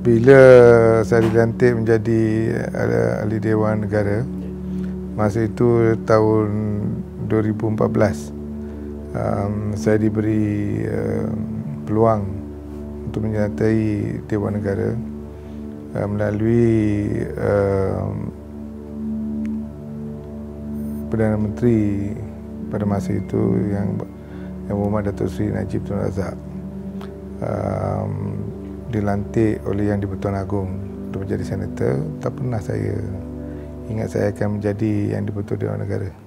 Bila saya dilantik menjadi ahli Dewan Negara, masa itu tahun 2014, saya diberi peluang untuk menyertai Dewan Negara melalui Perdana Menteri pada masa itu yang berhormat Datuk Seri Najib Tun Razak dilantik oleh Yang di-Pertuan Agong untuk menjadi senator. Tak pernah saya ingat saya akan menjadi Yang di-Pertua Dewan Negara.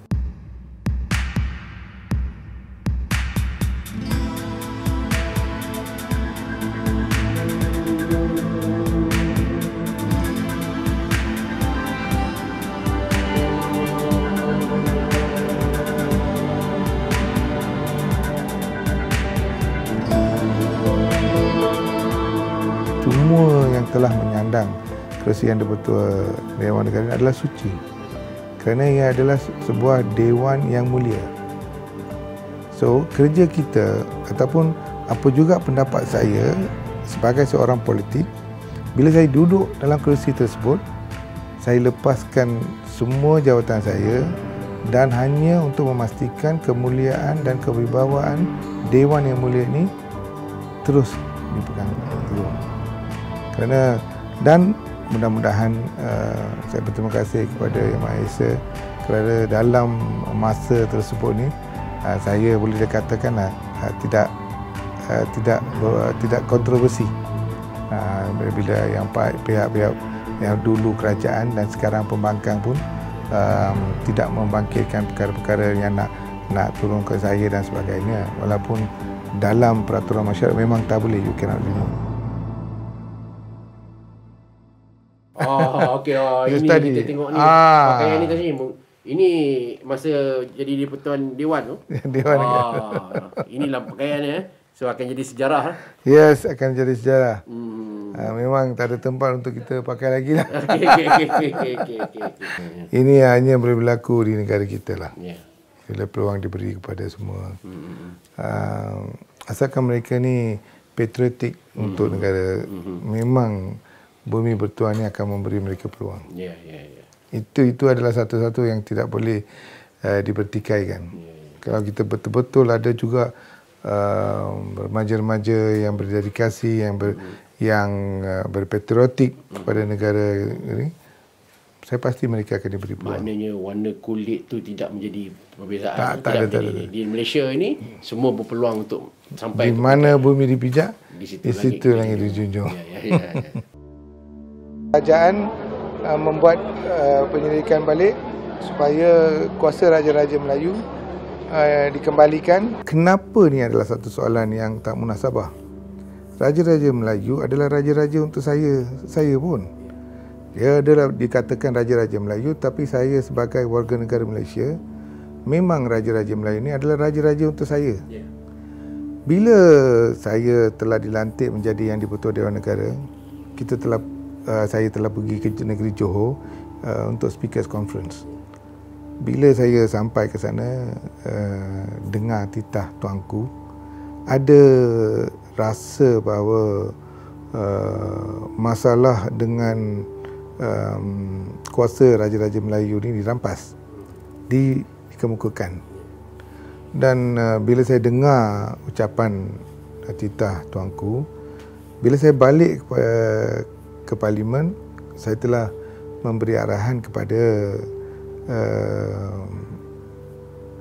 Semua yang telah menyandang kerusi Yang di-Pertua Dewan Negara adalah suci, kerana ia adalah sebuah dewan yang mulia. So, kerja kita ataupun apa juga pendapat saya sebagai seorang politik, bila saya duduk dalam kerusi tersebut, saya lepaskan semua jawatan saya dan hanya untuk memastikan kemuliaan dan kewibawaan dewan yang mulia ini terus dipegang. Kerana, dan mudah-mudahan saya berterima kasih kepada Yang Maha Esa kerana dalam masa tersebut ni saya boleh dikatakan tidak kontroversi bila yang pihak-pihak yang dulu kerajaan dan sekarang pembangkang pun tidak membangkitkan perkara-perkara yang nak turunkan saya dan sebagainya, walaupun dalam peraturan masyarakat memang tak boleh, you cannot remove. Okey. Ini kita tengok ni. Pakaian ni tadi. Ini masa jadi di-Pertuan Dewan tu. Dewan Negara. Inilah pakaiannya. So akan jadi sejarah. Yes, akan jadi sejarah. Memang tak ada tempat untuk kita pakai lagi lah. Okey. Ini hanya boleh berlaku di negara kita lah. Yeah. Bila peluang diberi kepada semua. Asalkan mereka ni patriotik untuk negara, memang Bumi Bertuah ni akan memberi mereka peluang. Ya. Itu adalah satu-satu yang tidak boleh dipertikaikan. Kalau kita betul-betul ada juga remaja-remaja yang berdedikasi, yang berpatriotik kepada negara ini, saya pasti mereka akan diberi peluang. Maknanya warna kulit tu tidak menjadi perbezaan. Tak ada. Di Malaysia ini semua berpeluang untuk sampai di mana bumi dipijak, di situ langit dijunjung. Ya. Kerajaan membuat penyelidikan balik supaya kuasa Raja-Raja Melayu dikembalikan. Kenapa ni adalah satu soalan yang tak munasabah. Raja-Raja Melayu adalah raja-raja untuk saya pun. Dia adalah dikatakan Raja-Raja Melayu, tapi saya sebagai warga negara Malaysia, memang Raja-Raja Melayu ni adalah raja-raja untuk saya. Bila saya telah dilantik menjadi Yang di-Pertua Dewan Negara, saya telah pergi ke negeri Johor untuk Speakers Conference. Bila saya sampai ke sana, dengar titah tuanku, ada rasa bahawa masalah dengan kuasa Raja-Raja Melayu ni dirampas, dikemukakan. Dan bila saya dengar ucapan titah tuanku, bila saya balik ke Parlimen, saya telah memberi arahan kepada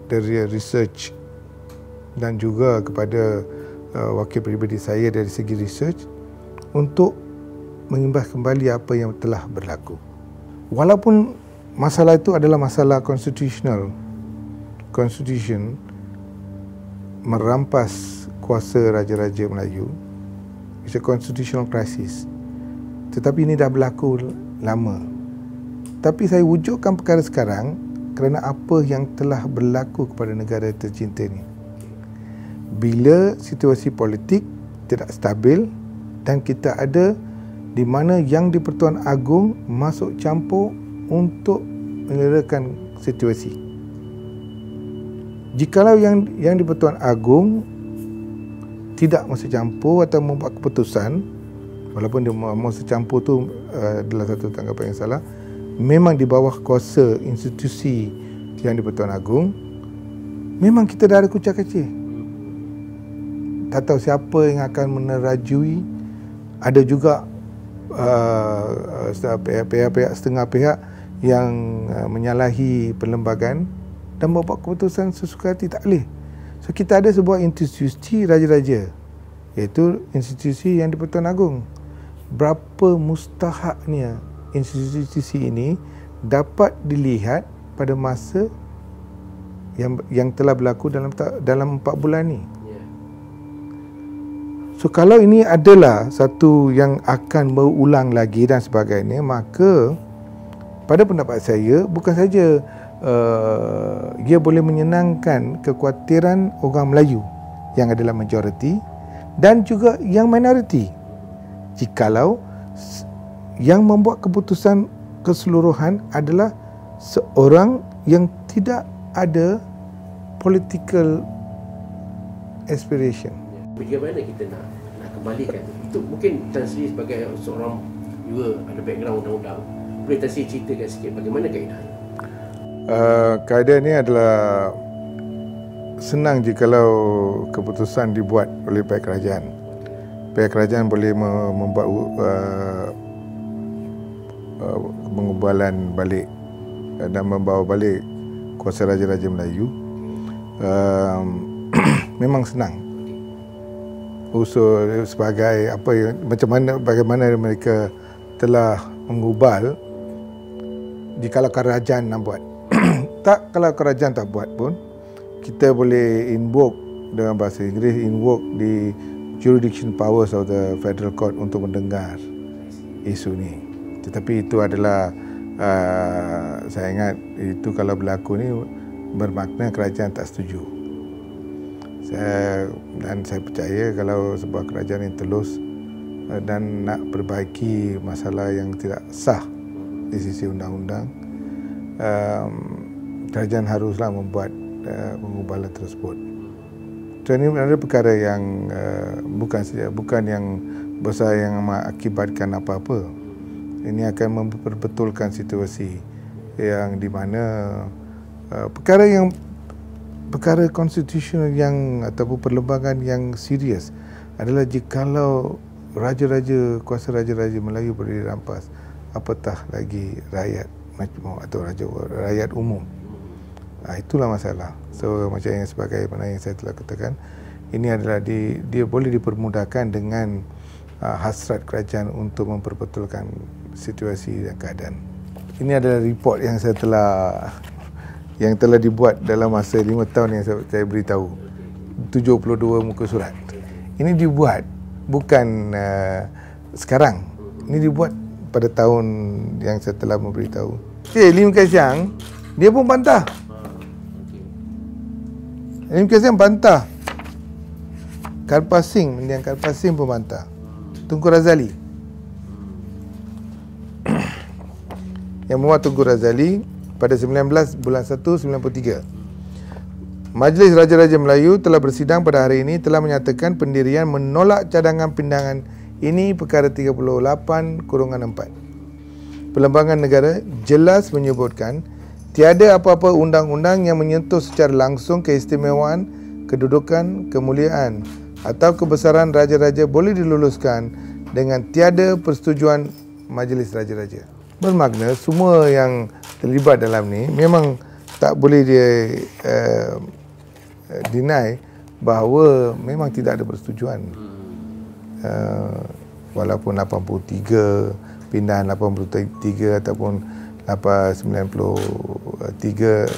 dari research dan juga kepada wakil peribadi saya dari segi research untuk mengimbas kembali apa yang telah berlaku. Walaupun masalah itu adalah masalah konstitusional, Constitution merampas kuasa Raja-Raja Melayu, it's a constitutional crisis. Tetapi ini dah berlaku lama. Tapi saya wujudkan perkara sekarang kerana apa yang telah berlaku kepada negara tercinta ini. Bila situasi politik tidak stabil dan kita ada di mana Yang di-Pertuan Agong masuk campur untuk menyelesaikan situasi. Jikalau Yang di-Pertuan Agong tidak masuk campur atau membuat keputusan, walaupun dia mahu secampur tu adalah satu tanggapan yang salah, memang di bawah kuasa institusi yang di-Pertuan Agong, memang kita dah ada kucak kacir. Tak tahu siapa yang akan menerajui. Ada juga pihak-pihak setengah pihak yang menyalahi perlembagaan dan membuat keputusan sesuka hati. Tak boleh. So kita ada sebuah institusi raja-raja, iaitu institusi yang di-Pertuan Agong. Berapa mustahaknya institusi ini dapat dilihat pada masa yang telah berlaku dalam 4 bulan ni. So kalau ini adalah satu yang akan berulang lagi dan sebagainya, maka pada pendapat saya bukan saja ia boleh menyenangkan kekhawatiran orang Melayu yang adalah majoriti dan juga yang minoriti, jikalau yang membuat keputusan keseluruhan adalah seorang yang tidak ada political aspiration. Bagaimana kita nak kembalikan itu? Mungkin Tan Sri sebagai seorang juga ada background undang-undang, boleh Tan Sri ceritakan sikit bagaimana kaedah? Kaedah ni adalah senang jikalau keputusan dibuat oleh pihak kerajaan. Pihak kerajaan boleh membuat pengubalan balik dan membawa balik kuasa Raja-Raja Melayu. Memang senang. Usul sebagai apa yang bagaimana mereka telah mengubal jikalau kerajaan nak buat. Tak, kalau kerajaan tak buat pun kita boleh invoke dengan bahasa Inggeris, invoke di jurisdiction powers of the Federal Court untuk mendengar isu ni. Tetapi itu adalah saya ingat itu kalau berlaku ni bermakna kerajaan tak setuju. Saya percaya kalau sebuah kerajaan yang telus dan nak perbaiki masalah yang tidak sah di sisi undang-undang, kerajaan haruslah membuat pengubalan tersebut. So ini ada perkara yang bukan yang besar yang mengakibatkan apa-apa. Ini akan memperbetulkan situasi yang di mana perkara konstitusional yang ataupun perlembagaan yang serius adalah jikalau raja-raja, kuasa raja-raja Melayu boleh dirampas, apatah lagi rakyat atau rakyat umum. Itulah masalah. So macam yang sebagai mana yang saya telah katakan, ini adalah dia boleh dipermudahkan dengan hasrat kerajaan untuk memperbetulkan situasi dan keadaan. Ini adalah report yang telah dibuat dalam masa 5 tahun yang saya beritahu. 72 muka surat. Ini dibuat bukan sekarang. Ini dibuat pada tahun yang saya telah memberitahu. Lim Kay Siang, dia pun bantah. Lim Kay Siang bantah. Karpas Singh, Mendiang Karpas Singh pun bantah. Tunku Razali. Yang memuat Tunku Razali pada 19 bulan 1 93. Majlis Raja-Raja Melayu telah bersidang pada hari ini telah menyatakan pendirian menolak cadangan pindangan ini perkara 38/4. Perlembagaan negara jelas menyebutkan tiada apa-apa undang-undang yang menyentuh secara langsung keistimewaan, kedudukan, kemuliaan atau kebesaran raja-raja boleh diluluskan dengan tiada persetujuan Majlis Raja-Raja. Bermakna semua yang terlibat dalam ni memang tak boleh dia deny bahawa memang tidak ada persetujuan. Walaupun 83, pindahan 83 ataupun 93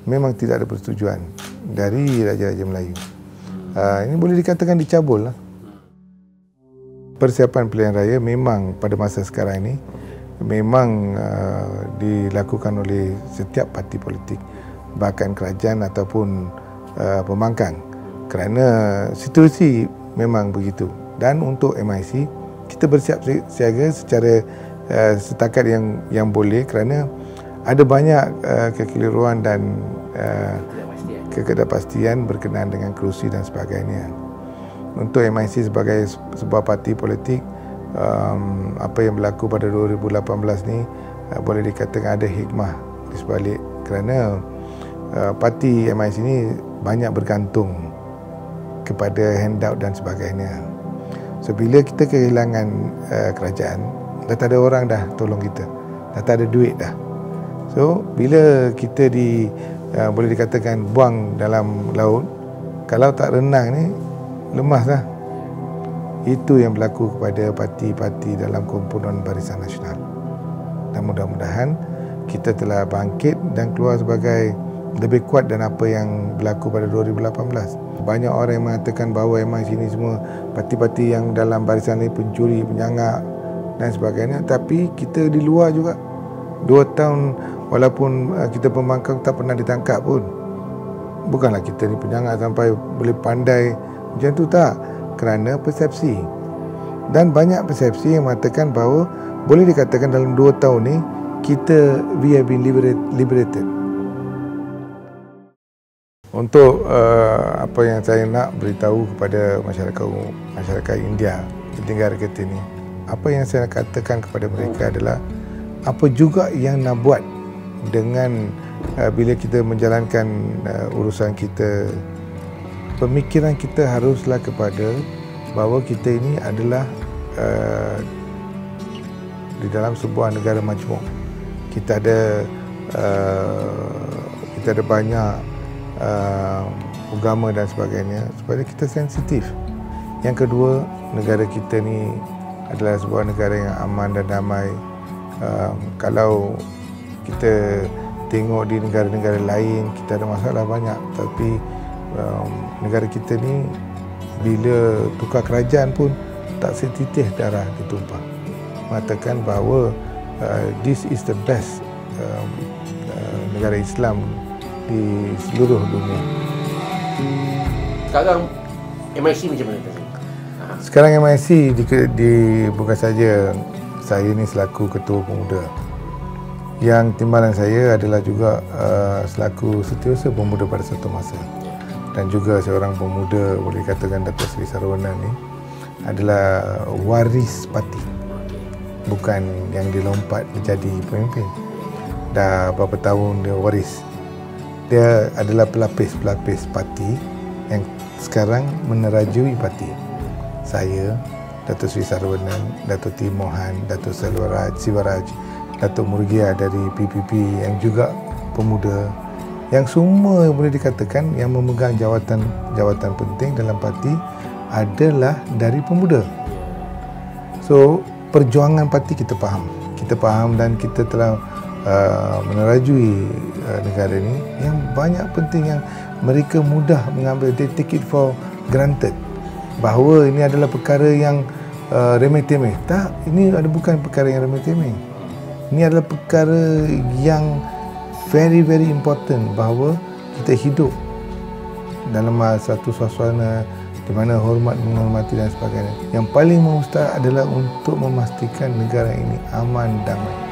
memang tidak ada persetujuan dari Raja-Raja Melayu. Ini boleh dikatakan dicabul lah. Persiapan pilihan raya memang pada masa sekarang ini memang dilakukan oleh setiap parti politik, bahkan kerajaan ataupun pembangkang, kerana situasi memang begitu. Dan untuk MIC kita bersiap siaga secara setakat yang boleh, kerana ada banyak kekeliruan dan ketidakpastian berkenaan dengan kerusi dan sebagainya. Untuk MIC sebagai sebuah parti politik, apa yang berlaku pada 2018 ni boleh dikatakan ada hikmah di sebalik, kerana parti MIC ni banyak bergantung kepada handout dan sebagainya. So bila kita kehilangan kerajaan, dah tak ada orang dah tolong kita, dah tak ada duit dah. So bila kita boleh dikatakan buang dalam laut, kalau tak renang ni lemas lah. Itu yang berlaku kepada parti-parti dalam kumpulan Barisan Nasional. Dan mudah-mudahan kita telah bangkit dan keluar sebagai lebih kuat dan apa yang berlaku pada 2018. Banyak orang yang mengatakan bahawa MIC ini semua parti-parti yang dalam barisan ini pencuri, penyangak dan sebagainya. Tapi kita di luar juga 2 tahun walaupun kita pembangkang tak pernah ditangkap pun. Bukanlah kita ni penyangak sampai boleh pandai macam tu, tak. Kerana persepsi. Dan banyak persepsi yang mengatakan bahawa boleh dikatakan dalam 2 tahun ni we have been liberated. Untuk apa yang saya nak beritahu kepada masyarakat India di negara kita ni, apa yang saya nak katakan kepada mereka adalah apa juga yang nak buat dengan bila kita menjalankan urusan kita, pemikiran kita haruslah kepada bahawa kita ini adalah di dalam sebuah negara majmuk. Kita ada banyak agama dan sebagainya, supaya kita sensitif. Yang kedua, negara kita ni adalah sebuah negara yang aman dan damai. Kalau kita tengok di negara-negara lain, kita ada masalah banyak, tapi negara kita ni bila tukar kerajaan pun tak setitik darah ditumpah. Mengatakan bahawa this is the best negara Islam di seluruh dunia. Sekarang MIC macam mana tadi? Sekarang MIC bukan saja saya ni selaku ketua pemuda. Yang timbalan saya adalah juga selaku setiausaha pemuda pada satu masa. Dan juga seorang pemuda, boleh katakan Datuk Seri Sarwana ni adalah waris parti. Bukan yang dilompat menjadi pemimpin. Dah berapa tahun dia waris. Dia adalah pelapis-pelapis parti yang sekarang menerajui parti. Saya, Datuk Seri Sarwana, Datuk T. Mohan, Datuk Siwaraj, Datuk Murgia dari PPP yang juga pemuda, yang semua boleh dikatakan yang memegang jawatan penting dalam parti adalah dari pemuda. So perjuangan parti kita faham dan kita telah menerajui negara ini yang banyak penting yang mereka mudah mengambil, they take it for granted, bahawa ini adalah perkara yang remeh-temeh. Tak, ini bukan perkara yang remeh-temeh. Ini adalah perkara yang very important, bahawa kita hidup dalam satu suasana di mana hormat menghormati dan sebagainya. Yang paling mustahil adalah untuk memastikan negara ini aman, damai.